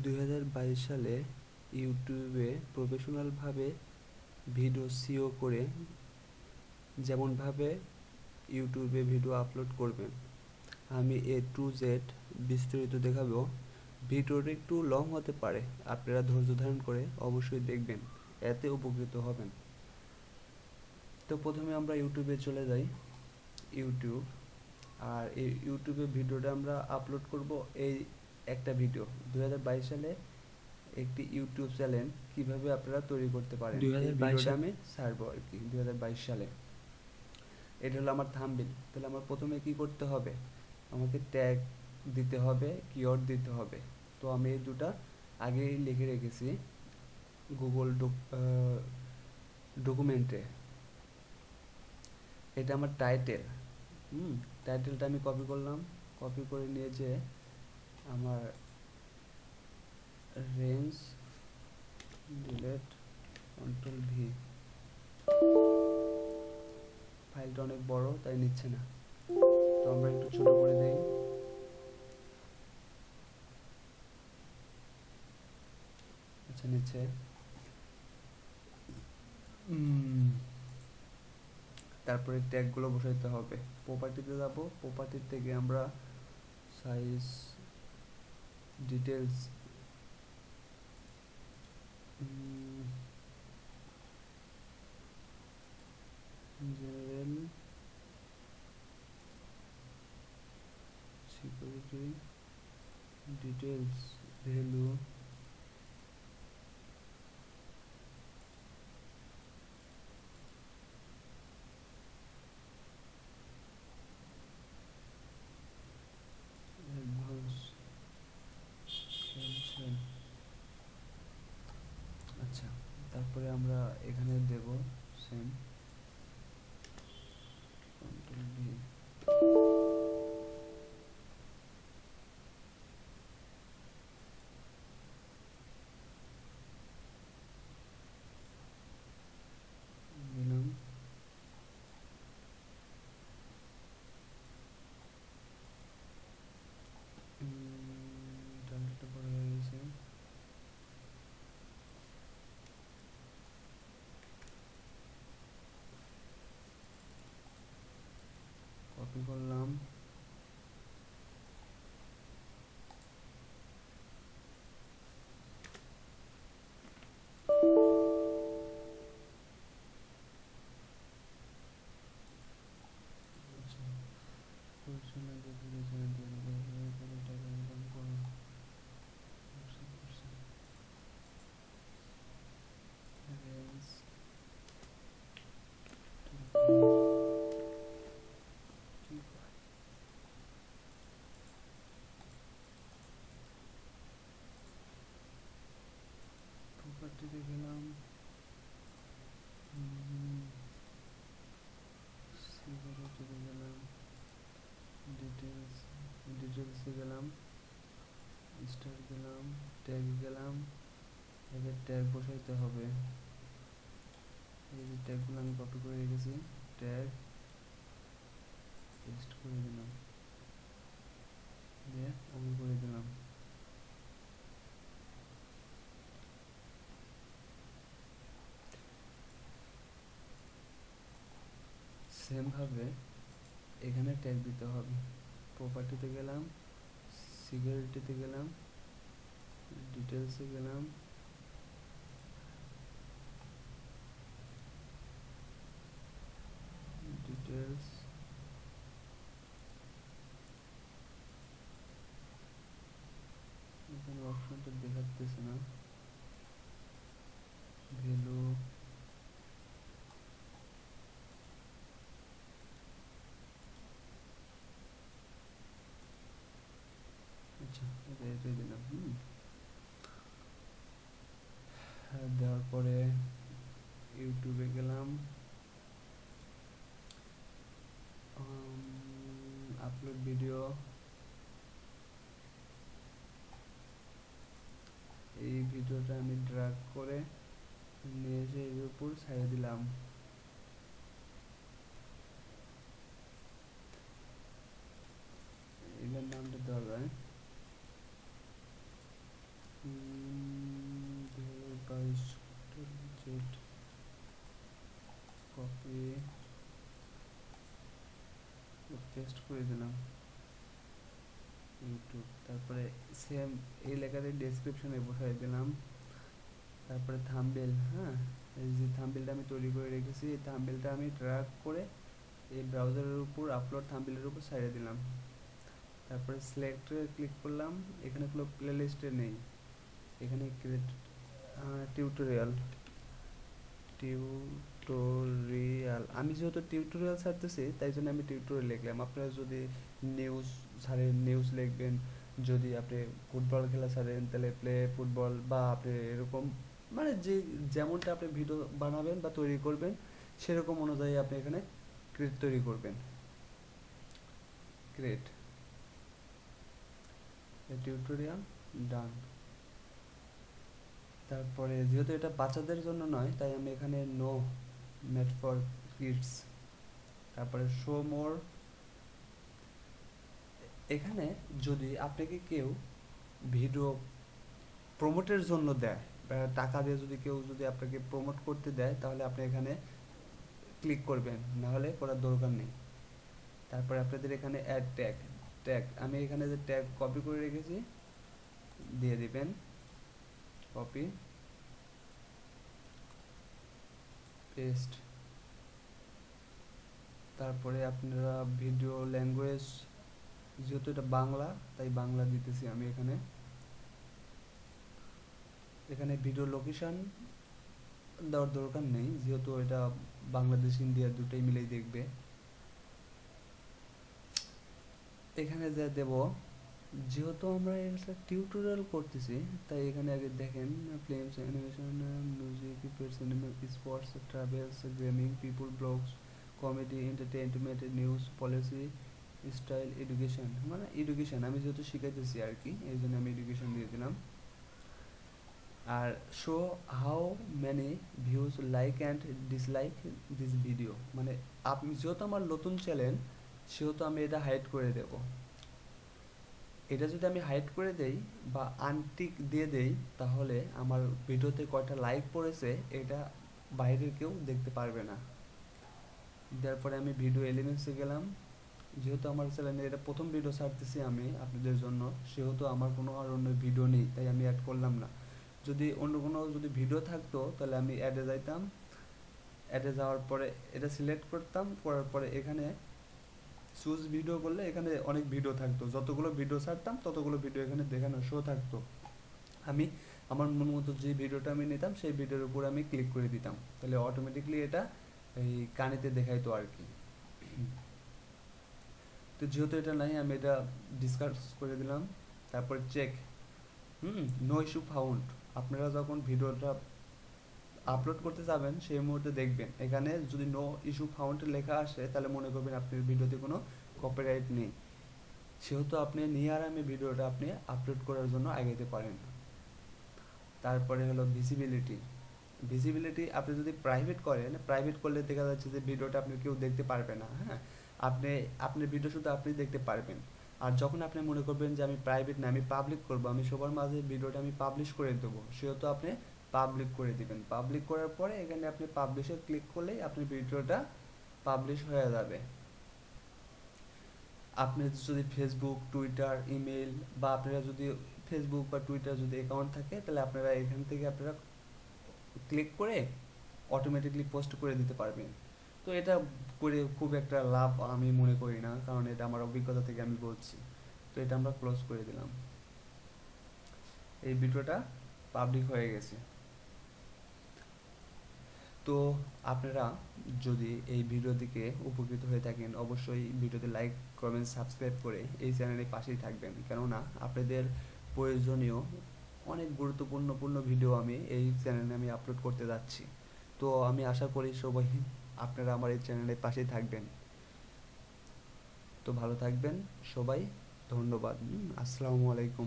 2022 সালে ইউটিউবে প্রফেশনালভাবে video CO করে যেমনভাবে ইউটিউবে ভিডিও আপলোড করবেন, আমি এ টু জেড বিস্তারিত দেখাবো। ভিডিওটা একটু লং হতে পারে, আপনারা ধৈর্য ধারণ করে অবশ্যই দেখবেন, এতে উপকৃত হবেন। তো প্রথমে আমরা ইউটিউবে চলে যাই। ইউটিউব, আর এই ইউটিউবে ভিডিওটা আমরা আপলোড করব। এই একটা ভিডিও 2022 সালে একটি ইউটিউব চ্যানেল কিভাবে আপনারা তৈরি করতে পারেন, এই ভিডিওটা আমি ছাড়বো আর কি 2022 সালে। এটা হলো আমার থাম্বনেল। তাহলে আমার প্রথমে কি করতে হবে, আমাকে ট্যাগ দিতে হবে, কিওয়ার্ড দিতে হবে। তো আমি এই দুটা আগেই লিখে রেখেছি গুগল ডকুমেন্টে। এটা আমার টাইটেল। টাইটেলটা আমি কপি করলাম, কপি করে নিয়ে যে আমার রেঞ্জ ডিলেট কন্ট্রোল ভি, ফাইলটা অনেক বড় তাই নিচ্ছে না, তো আমরা একটু ছোট করে দেই। আচ্ছা, নিচ্ছে। তারপরে ট্যাগগুলো বসাইতে হবে। প্রপার্টিতে যাব, প্রপার্টি থেকে আমরা size details general security details value advance cancel. আচ্ছা, তারপরে আমরা এখানে দেব সেম কন্ট্রোল ভি। দিলাম। টাইটেলটা বড় হয়ে গেছে। কপি করলাম, প্রপার্টিতে গেলাম, সিকিউরিটিতে গেলাম, ডিটেলসে গেলাম, স্টার গেলাম, ট্যাগ গেলাম। এবার ট্যাগ বসাইতে হবে। এই যে ট্যাগগুলো আমি কপি করে রেখেছি, ট্যাগ পেস্ট করে দিলাম, দিয়ে ওকে করে দিলাম। সেমভাবে এখানে ট্যাগ দিতে হবে। প্রপার্টিতে গেলাম, সিকিউরিটিতে গেলাম, ডিটেলসে গেলাম, ডিটেলস, এখানে অপশনটা দেখাতেছে না, ভ্যালু, আচ্ছা এটাই দিলাম। দেওয়ার পরে ইউটিউবে গেলাম, আপলোড ভিডিও, এই ভিডিওটা আমি ড্র্যাগ করে নিয়ে এসে এর উপর ছাড়িয়ে দিলাম। এটার নামটা দেওয়া যায় পেস্ট করে দিলাম ইউটিউব, তারপরে সেম এই লেখাতে ডেসক্রিপশনে বসাই দিলাম, তারপরে থাম্বনেল। হ্যাঁ, এই যে থাম্বনেলটা আমি তৈরি করে রেখেছি, এই থাম্বনেলটা আমি ড্র্যাগ করে এই ব্রাউজারের উপর আপলোড থাম্বনেলের উপর সাইডে দিলাম, তারপরে সিলেক্টে ক্লিক করলাম। এখানে কোনো প্লে লিস্টে নেই, এখানে ক্রিয়েট টিউটোরিয়াল। টিউটোরিয়াল, আমি যেহেতু টিউটোরিয়াল ছাড়তেছি তাই জন্য আমি টিউটোরিয়াল লিখলাম। আপনারা যদি নিউজ ছাড়েন নিউজ লিখবেন, যদি আপনি ফুটবল খেলা ছাড়েন তাহলে প্লে ফুটবল, বা আপনি এরকম মানে যে যেমনটা আপনি ভিডিও বানাবেন বা তৈরি করবেন সেরকম অনুযায়ী আপনি এখানে ক্রিয়েট তৈরি করবেন। ক্রিয়েট টিউটোরিয়াল, ডান। তারপরে যেহেতু এটা বাচ্চাদের জন্য নয় তাই আমি এখানে নো, মেড ফর কিডস। তারপরে শো মোর। এখানে যদি আপনাকে কেউ ভিডিও প্রমোটের জন্য দেয় বা টাকা দিয়ে যদি কেউ যদি আপনাকে প্রমোট করতে দেয় তাহলে আপনি এখানে ক্লিক করবেন, না হলে করার দরকার নেই। তারপরে আপনাদের এখানে অ্যাড ট্যাগ। ট্যাগ আমি এখানে যে ট্যাগ কপি করে রেখেছি দিয়ে দিবেন, কপি পেস্ট। তারপরে আপনারা ভিডিও ল্যাঙ্গুয়েজ, যেহেতু এটা বাংলা তাই বাংলা দিতেছি আমি এখানে। এখানে ভিডিও লোকেশন দেওয়ার দরকার নেই, যেহেতু এটা বাংলাদেশ ইন্ডিয়া দুটোই মিলেই দেখবে। এখানে যা দেব, যেহেতু আমরা একটা টিউটোরিয়াল করতেছি তাই এখানে আগে দেখেন films, animation, music, cinema, sports, travels, gaming, people, blogs, comedy, entertainment, news, policy, style, education. মানে এডুকেশন আমি যেহেতু শিখাইতেছি আর কি, এই জন্য আমি এডুকেশন দিয়ে দিলাম। আর show how many views, like and dislike this video, মানে আপনি যেহেতু আমার নতুন চ্যানেল সেহেতু আমি এটা হাইড করে দেব। এটা যদি আমি হাইড করে দেই বা আনটিক দিয়ে দেই তাহলে আমার ভিডিওতে কয়টা লাইক পড়েছে এটা বাইরের কেউ দেখতে পারবে না। তারপরে আমি ভিডিও এলিমেন্টসে গেলাম, যেহেতু আমার চ্যানেলে এটা প্রথম ভিডিও ছাড়তেছি আমি আপনাদের জন্য, সেহেতু আমার কোনো আর অন্য ভিডিও নেই তাই আমি অ্যাড করলাম না। যদি অন্য কোনো যদি ভিডিও থাকতো তাহলে আমি অ্যাডে যাইতাম, অ্যাডে যাওয়ার পরে এটা সিলেক্ট করতাম, করার পরে এখানে চুজ ভিডিও করলে এখানে অনেক ভিডিও থাকতো, যতগুলো ভিডিও ছাড়তাম ততগুলো ভিডিও এখানে দেখানো শো থাকতো। আমি আমার মন মতো যে ভিডিওটা আমি নিতাম সেই ভিডিওর উপর আমি ক্লিক করে দিতাম, তাহলে অটোমেটিকলি এটা এই কানেতে দেখাইতো আর কি। তো যেহেতু এটা নাই আমি এটা ডিসকাস করে দিলাম। তারপর চেক, নো ইস্যু ফাউন্ড। আপনারা যখন ভিডিওটা আপলোড করতে যাবেন সেই মুহূর্তে দেখবেন এখানে যদি নো ইস্যু ফাউন্ড লেখা আসে তাহলে মনে করবেন আপনার ভিডিওতে কোনো কপিরাইট নেই, সেহেতু আপনি নিয়ার আমি ভিডিওটা আপনি আপলোড করার জন্য আগাইতে পারেন। তারপরে হলো ভিজিবিলিটি। ভিজিবিলিটি আপনি যদি প্রাইভেট করেন, প্রাইভেট করলে দেখা যাচ্ছে যে ভিডিওটা আপনি কেউ দেখতে পারবে না। হ্যাঁ, আপনি আপনার ভিডিও শুধু আপনি দেখতে পারবেন। আর যখন আপনি মনে করবেন যে আমি প্রাইভেট না আমি পাবলিক করব, আমি সবার মাঝে ভিডিওটা আমি পাবলিশ করে দেবো, সেহেতু আপনি পাবলিক করে দিবেন। পাবলিক করার পরে এখানে আপনি পাবলিশে ক্লিক করলেই আপনার ভিডিওটা পাবলিশ হয়ে যাবে। আপনি যদি ফেসবুক, টুইটার, ইমেল বা আপনারা যদি ফেসবুক বা টুইটার যদি অ্যাকাউন্ট থাকে তাহলে আপনারা এখান থেকে আপনারা ক্লিক করে অটোমেটিকলি পোস্ট করে দিতে পারবেন। তো এটা করে খুব একটা লাভ আমি মনে করি না, কারণ এটা আমার অভিজ্ঞতা থেকে আমি বলছি। তো এটা আমরা ক্লোজ করে দিলাম, এই ভিডিওটা পাবলিক হয়ে গেছে। তো আপনারা যদি এই ভিডিও থেকে উপকৃত হয়ে থাকেন অবশ্যই ভিডিওতে লাইক, কমেন্ট, সাবস্ক্রাইব করে এই চ্যানেলের পাশেই থাকবেন, কেননা আপনাদের প্রয়োজনীয় অনেক গুরুত্বপূর্ণ ভিডিও আমি এই চ্যানেলে আমি আপলোড করতে যাচ্ছি। তো আমি আশা করি সবাই আপনারা আমার এই চ্যানেলের পাশেই থাকবেন। তো ভালো থাকবেন সবাই, ধন্যবাদ। আসসালামু আলাইকুম।